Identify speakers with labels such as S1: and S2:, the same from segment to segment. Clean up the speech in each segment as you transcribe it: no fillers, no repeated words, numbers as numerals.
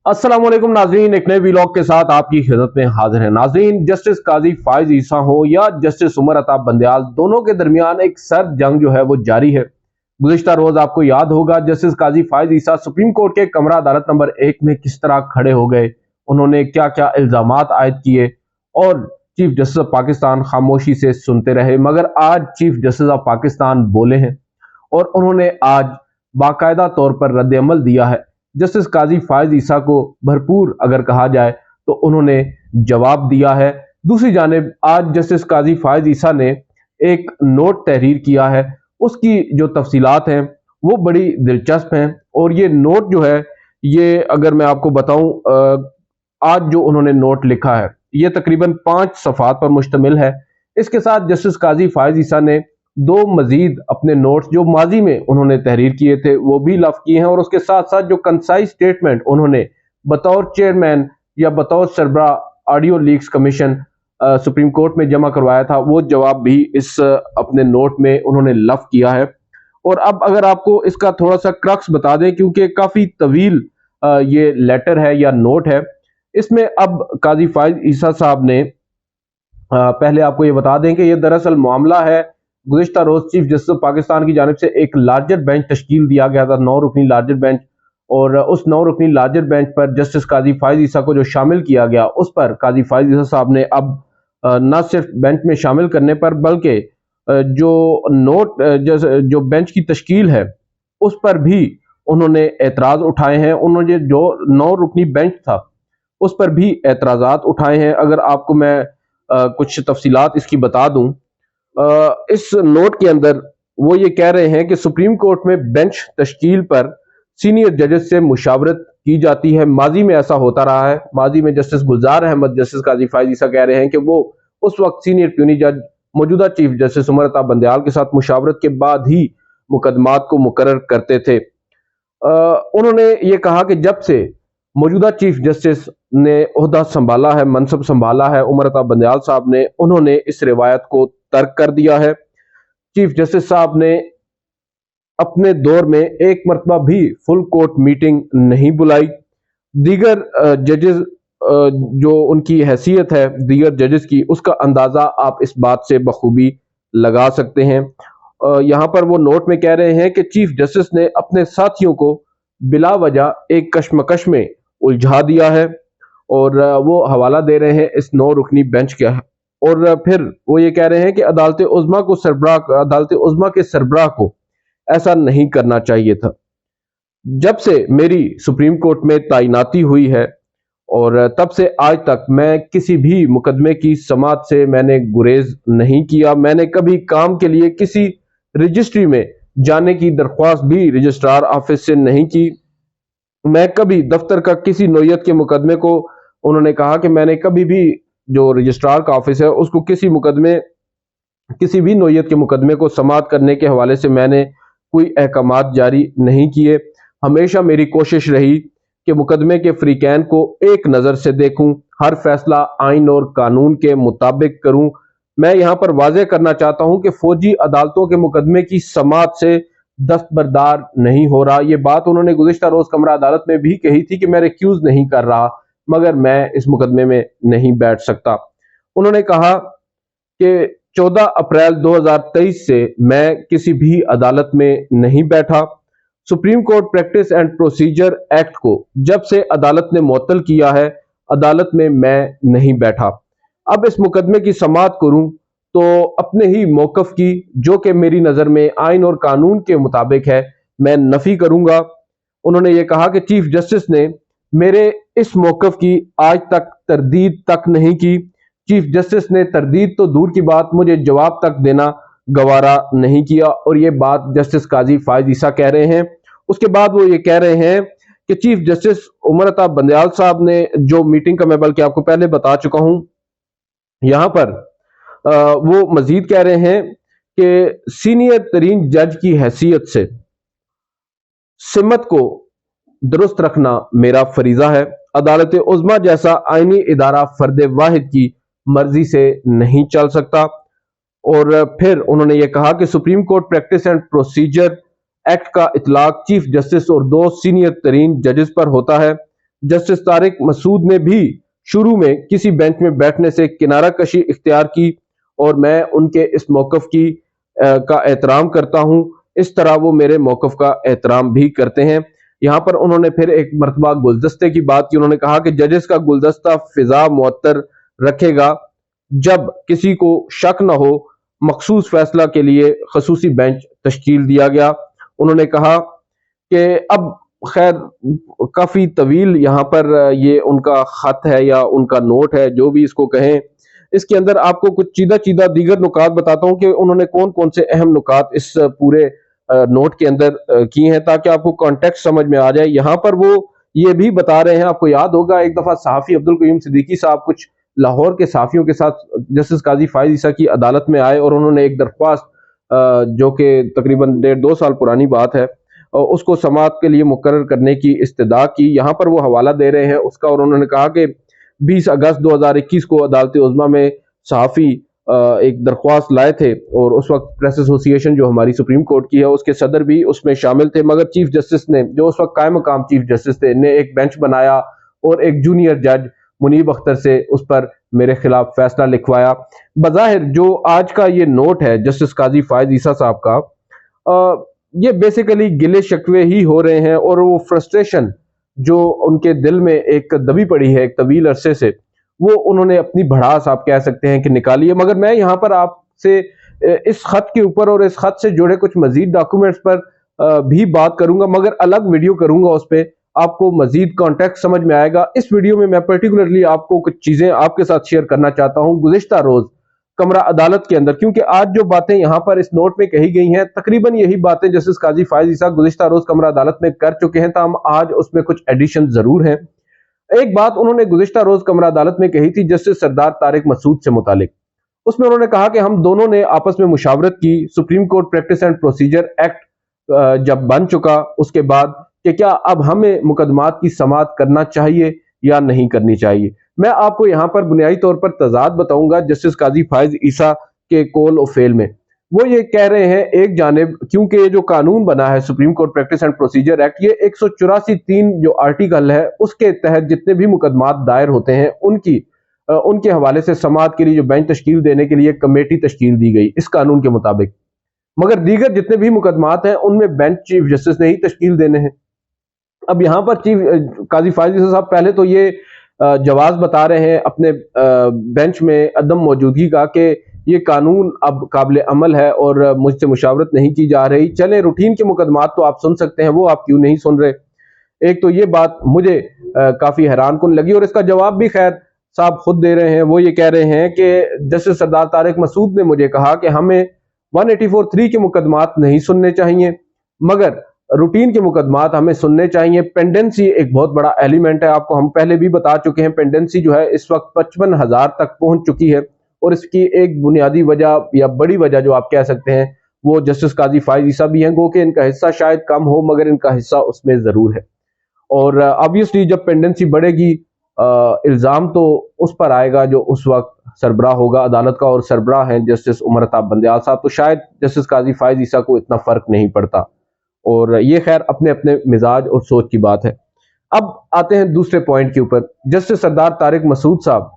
S1: अस्सलाम वालेकुम नाजरीन, एक नए व्लॉग के साथ आपकी खिदमत में हाजिर है। नाजरीन, जस्टिस काजी फाइज ईसा हो या जस्टिस उमर अता बंदयाल, दोनों के दरमियान एक सर्द जंग जो है वो जारी है। गुज़िश्ता रोज आपको याद होगा जस्टिस काजी फाइज ईसा सुप्रीम कोर्ट के कमरा अदालत नंबर 1 में किस तरह खड़े हो गए, उन्होंने क्या क्या इल्जामात आयद किए और चीफ जस्टिस ऑफ पाकिस्तान खामोशी से सुनते रहे। मगर आज चीफ जस्टिस ऑफ पाकिस्तान बोले हैं और उन्होंने आज बाकायदा तौर पर रद्द अमल दिया है। जस्टिस काजी फायज ईसा को भरपूर अगर कहा जाए तो उन्होंने जवाब दिया है। दूसरी जानिब आज जस्टिस काजी फायज ईसा ने एक नोट तहरीर किया है, उसकी जो तफसीलात हैं वो बड़ी दिलचस्प हैं। और ये नोट जो है, ये अगर मैं आपको बताऊं, आज जो उन्होंने नोट लिखा है ये तकरीबन 5 सफ़ात पर मुश्तमिल है। इसके साथ जस्टिस काजी फायज ईसा ने दो मजीद अपने नोट्स जो माजी में उन्होंने तहरीर किए थे वो भी लफ किए हैं, और उसके साथ साथ जो कंसाइज स्टेटमेंट उन्होंने बतौर चेयरमैन या बतौर सरबरा audio leaks commission supreme court में जमा करवाया था, वो जवाब भी इस अपने नोट में उन्होंने लफ किया है। और अब अगर आपको इसका थोड़ा सा क्रक्स बता दें, क्योंकि काफ़ी तवील ये लेटर है या नोट है, इसमें अब काजी फाइज ईसा साहब ने पहले आपको ये बता दें कि ये दरअसल मामला है, गुज़िश्ता रोज चीफ जस्टिस पाकिस्तान की जानिब से एक लार्जर बेंच तश्कील दिया गया था, 9 रुकनी लार्जर बेंच। और उस 9 रुकनी लार्जर बेंच पर जस्टिस काजी फायज ईसा को जो शामिल किया गया, उस पर काजी फायज ईसा साहब ने अब न सिर्फ बेंच में शामिल करने पर बल्कि जो नोट जो बेंच की तश्कील है उस पर भी उन्होंने एतराज़ उठाए हैं। उन्होंने जो 9 रुकनी बेंच था उस पर भी एतराज़ात उठाए हैं। अगर आपको मैं कुछ तफसीलात इसकी बता दूं, इस नोट के अंदर वो ये कह रहे हैं कि सुप्रीम कोर्ट में बेंच तश्कील पर सीनियर जजेस से मुशावरत की जाती है। माजी में ऐसा होता रहा है। माजी में जस्टिस गुलजार अहमद, जस्टिस काजी फायज ईसा कह रहे हैं कि वो उस वक्त सीनियर प्यूनी जज मौजूदा चीफ जस्टिस उमर अता बंदयाल के साथ मुशावरत के बाद ही मुकदमात को मुकर्रर करते थे। उन्होंने ये कहा कि जब से मौजूदा चीफ जस्टिस ने ओहदा संभाला है, मनसब संभाला है उमर अता बंदयाल साहब ने, उन्होंने इस रिवायत को तर्क कर दिया है। चीफ जस्टिस साहब ने अपने दौर में एक मरतबा भी फुल कोर्ट मीटिंग नहीं बुलाई। दीगर जजेस जो उनकी हैसियत है दीगर जजेस की, उसका अंदाजा आप इस बात से बखूबी लगा सकते हैं। यहाँ पर वो नोट में कह रहे हैं कि चीफ जस्टिस ने अपने साथियों को बिला वजह एक कश्मकश में उलझा दिया है। और वो हवाला दे रहे हैं इस 9 रुकनी बेंच का। और फिर वो ये कह रहे हैं कि अदालत उज़्मा के सरबराह को ऐसा नहीं करना चाहिए था। जब से मेरी सुप्रीम कोर्ट में तैनाती हुई है और तब से आज तक मैं किसी भी मुकदमे की समाअत से मैंने गुरेज नहीं किया। मैंने कभी काम के लिए किसी रजिस्ट्री में जाने की दरख्वास्त भी रजिस्ट्रार ऑफिस से नहीं की। मैं कभी दफ्तर का किसी नोयत के मुकदमे को, उन्होंने कहा कि मैंने कभी भी जो रजिस्ट्रार का ऑफिस है उसको किसी भी नोयत के मुकदमे को समाअत करने के हवाले से मैंने कोई अहकामात जारी नहीं किए। हमेशा मेरी कोशिश रही कि मुकदमे के फ्रीकैन को एक नज़र से देखूं, हर फैसला आइन और कानून के मुताबिक करूं। मैं यहाँ पर वाज़ेह करना चाहता हूं कि फौजी अदालतों के मुकदमे की समाअत से दस्तबरदार नहीं हो रहा। ये बात उन्होंने गुज़िश्ता रोज कमरा अदालत में भी कही थी कि मैं रिक्यूज नहीं कर रहा, मगर मैं इस मुकदमे में नहीं बैठ सकता। उन्होंने कहा कि 14 अप्रैल 2023 से मैं किसी भी अदालत में नहीं बैठा। Supreme court practice and procedure act को जब से अदालत ने मुअत्तल किया है, अदालत में मैं नहीं बैठा। अब इस मुकदमे की समाअत करूं तो अपने ही मौकफ की, जो कि मेरी नज़र में आइन और कानून के मुताबिक है, मैं नफी करूंगा। उन्होंने ये कहा कि चीफ जस्टिस ने मेरे इस मौकफ की आज तक तरदीद तक नहीं की। चीफ जस्टिस ने तरदीद तो दूर की बात, मुझे जवाब तक देना गवारा नहीं किया। और ये बात जस्टिस काजी फायज ईसा कह रहे हैं। उसके बाद वो ये कह रहे हैं कि चीफ जस्टिस उमर अता बंदयाल साहब ने जो मीटिंग का मैं बल्कि आपको पहले बता चुका हूं, यहां पर वो मजीद कह रहे हैं कि सीनियर तरीन जज की हैसियत से सिमत को दुरुस्त रखना मेरा फरीजा है। अदालत उज़्मा जैसा आईनी इदारा फर्द वाहिद की मर्जी से नहीं चल सकता। और फिर उन्होंने ये कहा कि supreme court practice and procedure act का इतलाक चीफ जस्टिस और 2 सीनियर तरीन जजेस पर होता है। जस्टिस तारिक मसूद ने भी शुरू में किसी बेंच में बैठने से किनारा कशी इख्तियार की और मैं उनके इस मौकफ का एहतराम करता हूं, इस तरह वो मेरे मौकफ का एहतराम भी करते हैं। यहाँ पर उन्होंने फिर एक मरतबा गुलदस्ते की बात की। उन्होंने कहा कि जजेस का गुलदस्ता फिजा मुअत्तर रखेगा, जब किसी को शक न हो मखसूस फैसला के लिए खसूसी बेंच तश्कील दिया गया। उन्होंने कहा कि अब खैर काफी तवील यहाँ पर ये उनका खत है या उनका नोट है, जो भी इसको कहें। इसके अंदर आपको कुछ चीदा चीदा दीगर नुकात बताता हूँ कि उन्होंने कौन कौन से अहम नुकात इस पूरे नोट के अंदर किए हैं, ताकि आपको कॉन्टेक्स्ट समझ में आ जाए। यहाँ पर वो ये भी बता रहे हैं, आपको याद होगा एक दफा सहाफी अब्दुल कयूम सिद्दीकी साहब कुछ लाहौर के सहाफियों के साथ जस्टिस काजी फायज ईसा की अदालत में आए और उन्होंने एक दरख्वास्त जो कि तकरीबन 1.5-2 साल पुरानी बात है, उसको समाअत के लिए मुकर्रर करने की इस्तदा की। यहाँ पर वो हवाला दे रहे हैं उसका, और उन्होंने कहा कि 20 अगस्त 2021 को अदालत उज़्मा में सहाफ़ी एक दरख्वास्त लाए थे और उस वक्त प्रेस एसोसिएशन जो हमारी सुप्रीम कोर्ट की है उसके सदर भी उसमें शामिल थे, मगर चीफ जस्टिस ने, जो उस वक्त कायम मकाम चीफ जस्टिस थे, ने एक बेंच बनाया और एक जूनियर जज मुनीब अख्तर से उस पर मेरे खिलाफ फैसला लिखवाया। बज़ाहिर जो आज का ये नोट है जस्टिस काजी फायज ईसा साहब का, ये बेसिकली गिले शिकवे ही हो रहे हैं और वो फ्रस्ट्रेशन जो उनके दिल में एक दबी पड़ी है एक तवील अरसे से, वो उन्होंने अपनी भड़ास आप कह सकते हैं कि निकाली है। मगर मैं यहाँ पर आपसे इस खत के ऊपर और इस खत से जुड़े कुछ मजीद डॉक्यूमेंट्स पर भी बात करूंगा, मगर अलग वीडियो करूंगा, उस पर आपको मजीद कॉन्टेक्स्ट समझ में आएगा। इस वीडियो में मैं पर्टिकुलरली आपको कुछ चीजें आपके साथ शेयर करना चाहता हूँ गुज़िश्ता रोज कमरा अदालत के अंदर, क्योंकि आज जो बातें यहाँ पर इस नोट में कही गई हैं तकरीबन यही बातें जस्टिस काजी फायज ईसा गुज़िश्ता रोज कमरा अदालत में कर चुके हैं, ताहम आज उसमें कुछ एडिशन जरूर हैं। एक बात उन्होंने गुज़िश्ता रोज कमरा अदालत में कही थी जस्टिस सरदार तारिक मसूद से मुतालिक। उसमें उन्होंने कहा कि हम दोनों ने आपस में मुशावरत की, supreme court practice and procedure act जब बन चुका उसके बाद, कि क्या अब हमें मुकदमात की समाअत करना चाहिए या नहीं करनी चाहिए। मैं आपको यहाँ पर बुनियादी तौर पर तजाद बताऊंगा जस्टिस काजी फायज ईसा के कॉल और फेल में। वो ये कह रहे हैं एक जानिब, क्योंकि ये जो कानून बना है supreme court practice and procedure act, ये 184(3) जो आर्टिकल है उसके तहत जितने भी मुकदमात दायर होते हैं उनके हवाले से समाअत के लिए जो बेंच तश्कील देने के लिए कमेटी तश्कील दी गई इस कानून के मुताबिक, मगर दीगर जितने भी मुकदमात हैं उनमें बेंच चीफ जस्टिस ने ही तश्कील देने हैं। अब यहाँ पर चीफ काजी फायज ईसा साहब पहले तो ये जवाब बता रहे हैं अपने बेंच में अदम मौजूदगी का कि ये कानून अब काबिल अमल है और मुझसे मुशावरत नहीं की जा रही। चले रूटीन के मुकदमात तो आप सुन सकते हैं, वो आप क्यों नहीं सुन रहे। एक तो ये बात मुझे काफी हैरान कुन लगी और इसका जवाब भी खैर साहब खुद दे रहे हैं। वो ये कह रहे हैं कि जस्टिस सरदार तारिक मसूद ने मुझे कहा कि हमें 184(3) के मुकदमात नहीं सुनने चाहिए, मगर रूटीन के मुकदमात हमें सुनने चाहिए। पेंडेंसी एक बहुत बड़ा एलिमेंट है, आपको हम पहले भी बता चुके हैं। पेंडेंसी जो है इस वक्त 55,000 तक पहुंच चुकी है और इसकी एक बुनियादी वजह या बड़ी वजह जो आप कह सकते हैं वो जस्टिस काजी फायज ईसा भी हैं, गो कि इनका हिस्सा शायद कम हो मगर इनका हिस्सा उसमें जरूर है। और ऑब्वियसली जब पेंडेंसी बढ़ेगी इल्जाम तो उस पर आएगा जो उस वक्त सरबराह होगा अदालत का, और सरबराह हैं जस्टिस उमर अताब बंदयाल साहब, तो शायद जस्टिस काजी फायज ईसा को इतना फर्क नहीं पड़ता। और ये खैर अपने अपने मिजाज और सोच की बात है। अब आते हैं दूसरे पॉइंट के ऊपर, जस्टिस सरदार तारिक मसूद साहब।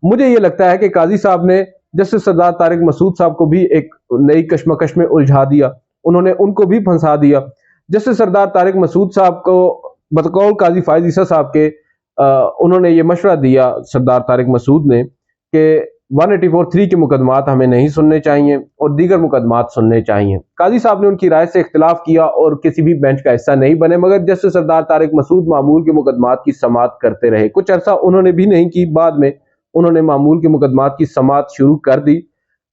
S1: मुझे ये लगता है कि काजी साहब ने जस्टिस सरदार तारिक मसूद साहब को भी एक नई कश्मकश में उलझा दिया, उन्होंने उनको भी फंसा दिया। जस्टिस सरदार तारिक मसूद साहब को बतौर काजी फायज ईसा साहब के उन्होंने ये मशवरा दिया सरदार तारिक मसूद ने कि 184(3) के मुकदमात हमें नहीं सुनने चाहिए और दीगर मुकदमात सुनने चाहिए। काजी साहब ने उनकी राय से इख्तिलाफ किया और किसी भी बेंच का हिस्सा नहीं बने, मगर जस्टिस सरदार तारिक मसूद मामूल के मुकदमात की समाअत करते रहे। कुछ अरसा उन्होंने भी नहीं की, बाद में उन्होंने मामूल के मुकदमात की समाअत शुरू कर दी।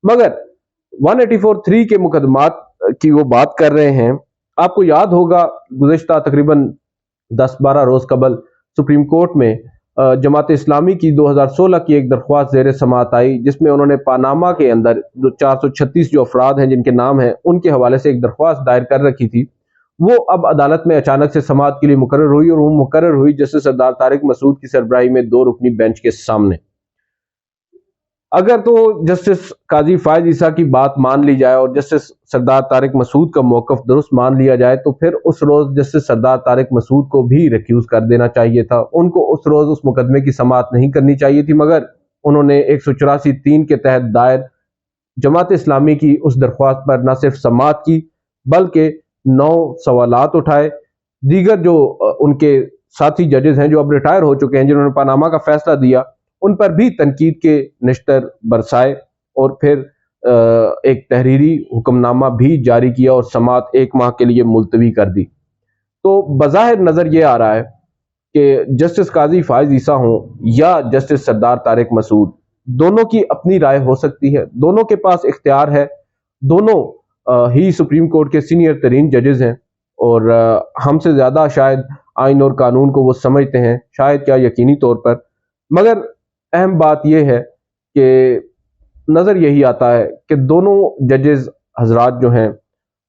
S1: मगर 184(3) के मुकदमात की वो बात कर रहे हैं। आपको याद होगा गुज़िश्ता तकरीबन 10-12 रोज कबल सुप्रीम कोर्ट में जमात इस्लामी की 2016 की एक दरख्वास्त ज़ेर समाअत आई, जिसमें उन्होंने पानामा के अंदर जो 436 जो अफराद हैं जिनके नाम हैं उनके हवाले से एक दरख्वास्त दायर कर रखी थी। वो अब अदालत में अचानक से समाअत के लिए मुकर्रर हुई और वो मुकर्रर हुई जस्टिस सरदार तारिक मसूद की सरबराही में 2 रुकनी बेंच के सामने। अगर तो जस्टिस काजी फायज ईसा की बात मान ली जाए और जस्टिस सरदार तारिक मसूद का मौकफ दुरुस्त मान लिया जाए तो फिर उस रोज जस्टिस सरदार तारिक मसूद को भी रिक्यूज कर देना चाहिए था। उनको उस रोज उस मुकदमे की समाअत नहीं करनी चाहिए थी, मगर उन्होंने 184(3) के तहत दायर जमात इस्लामी की उस दरख्वास्त पर न सिर्फ समाअत की बल्कि 9 सवालात उठाए। दीगर जो उनके साथी जजेस हैं जो अब रिटायर हो चुके हैं, जिन्होंने पनामा का फैसला दिया, उन पर भी तनकीद के निश्तर बरसाए और फिर एक तहरीरी हुक्मनामा भी जारी किया और समाअत 1 माह के लिए मुलतवी कर दी। तो बज़ाहिर नज़र ये आ रहा है कि जस्टिस काजी फायज ईसा हों या जस्टिस सरदार तारिक मसूद, दोनों की अपनी राय हो सकती है, दोनों के पास इख्तियार है, दोनों ही सुप्रीम कोर्ट के सीनियर तरीन जजेस हैं और हमसे ज़्यादा शायद आइन और कानून को वो समझते हैं, शायद क्या यकीनी तौर पर। मगर अहम बात यह है कि नज़र यही आता है कि दोनों जजेस हजरात जो हैं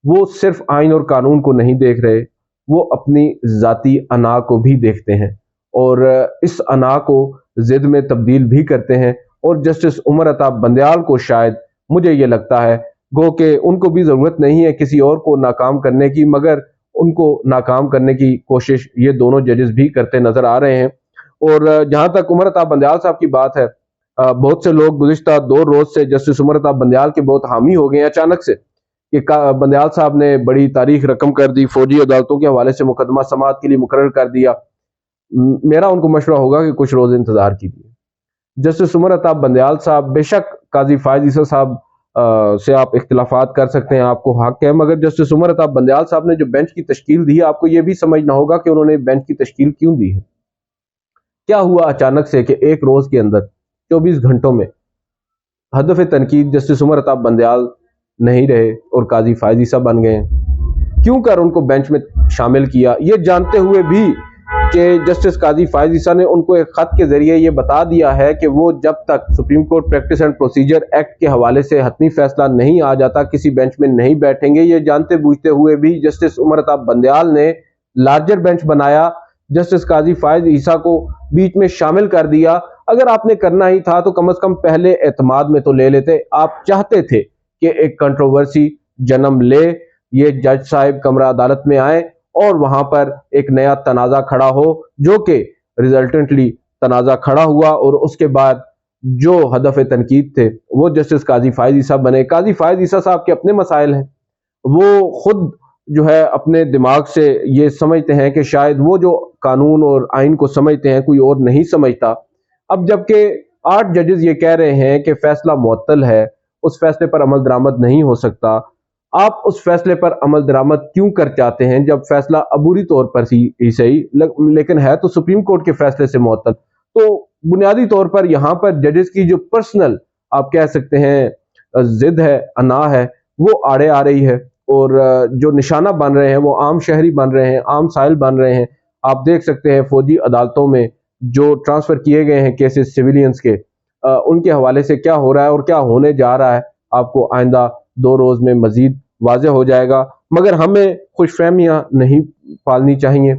S1: वो सिर्फ आइन और कानून को नहीं देख रहे, वो अपनी ज़ाती अना को भी देखते हैं और इस अना को ज़िद में तब्दील भी करते हैं। और जस्टिस उमर अता बंदयाल को शायद, मुझे ये लगता है, गो कि उनको भी ज़रूरत नहीं है किसी और को नाकाम करने की, मगर उनको नाकाम करने की कोशिश ये दोनों जजेस भी करते नज़र आ रहे हैं। और जहाँ तक उमर अता बंदयाल साहब की बात है, बहुत से लोग गुज़िश्ता 2 रोज़ से जस्टिस उमर अता बंदयाल के बहुत हामी हो गए हैं अचानक से कि बंदयाल साहब ने बड़ी तारीख रकम कर दी, फौजी अदालतों के हवाले से मुकदमा समाअत के लिए मुकर्रर कर दिया। मेरा उनको मशवरा होगा कि कुछ रोज़ इंतज़ार कीजिए। जस्टिस उमर अता बंदयाल साहब, बेशक काजी फायज ईसा साहब से आप इख्तिलाफात कर सकते हैं, आपको हक है, मगर जस्टिस उमर अता बंदयाल साहब ने जो बेंच की तश्कील दी है, आपको ये भी समझना होगा कि उन्होंने बेंच की तश्कील क्यों दी है। क्या हुआ अचानक से कि एक रोज के अंदर 24 घंटों में हदफ तनकीद जस्टिस उमर अता बंदयाल नहीं रहे और काजी फायज ईसा बन गए? क्यों कर उनको बेंच में शामिल किया, ये जानते हुए भी कि जस्टिस काजी फायज ईसा ने उनको एक खत के जरिए ये बता दिया है कि वो जब तक supreme court practice and procedure act के हवाले से हतमी फैसला नहीं आ जाता किसी बेंच में नहीं बैठेंगे। ये जानते बूझते हुए भी जस्टिस उमर अता बंदयाल ने लार्जर बेंच बनाया, जस्टिस काजी फायज ईसा को बीच में शामिल कर दिया। अगर आपने करना ही था तो कम से कम पहले एतमाद में तो ले लेते। आप चाहते थे कि एक कंट्रोवर्सी जन्म ले, ये जज साहब कमरा अदालत में आए और वहां पर एक नया तनाजा खड़ा हो, जो कि रिजल्टेंटली तनाजा खड़ा हुआ और उसके बाद जो हदफ तनकीद थे वो जस्टिस काजी फायज ईसा बने। काजी फायज ईसा साहब के अपने मसाइल हैं, वो खुद जो है अपने दिमाग से ये समझते हैं कि शायद वो जो कानून और आइन को समझते हैं कोई और नहीं समझता। अब जबकि 8 जजेस ये कह रहे हैं कि फैसला मुअत्तल है, उस फैसले पर अमल दरामद नहीं हो सकता, आप उस फैसले पर अमल दरामद क्यों कर चाहते हैं जब फैसला अबूरी तौर पर ही सही लेकिन है तो सुप्रीम कोर्ट के फैसले से मुअत्तल? तो बुनियादी तौर पर यहाँ पर जजेस की जो पर्सनल आप कह सकते हैं जिद है, अना है, वो आड़े आ रही है और जो निशाना बन रहे हैं वो आम शहरी बन रहे हैं, आम साइल बन रहे हैं। आप देख सकते हैं फौजी अदालतों में जो ट्रांसफर किए गए हैं केसेस सिविलियंस के, उनके हवाले से क्या हो रहा है और क्या होने जा रहा है आपको आइंदा 2 रोज में मजीद वाज़ेह हो जाएगा। मगर हमें खुशफहमियां नहीं पालनी चाहिए,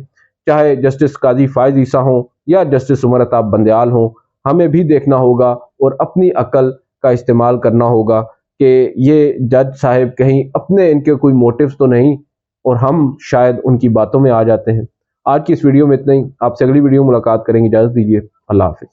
S1: चाहे जस्टिस काजी फायज ईसा हों या जस्टिस उमर अता बंदयाल हों, हमें भी देखना होगा और अपनी अकल का इस्तेमाल करना होगा कि ये जज साहब कहीं अपने इनके कोई मोटिव्स तो नहीं और हम शायद उनकी बातों में आ जाते हैं। आज की इस वीडियो में इतना ही, आपसे अगली वीडियो मुलाकात करेंगे। इजाज़त दीजिए, अल्लाह हाफिज़।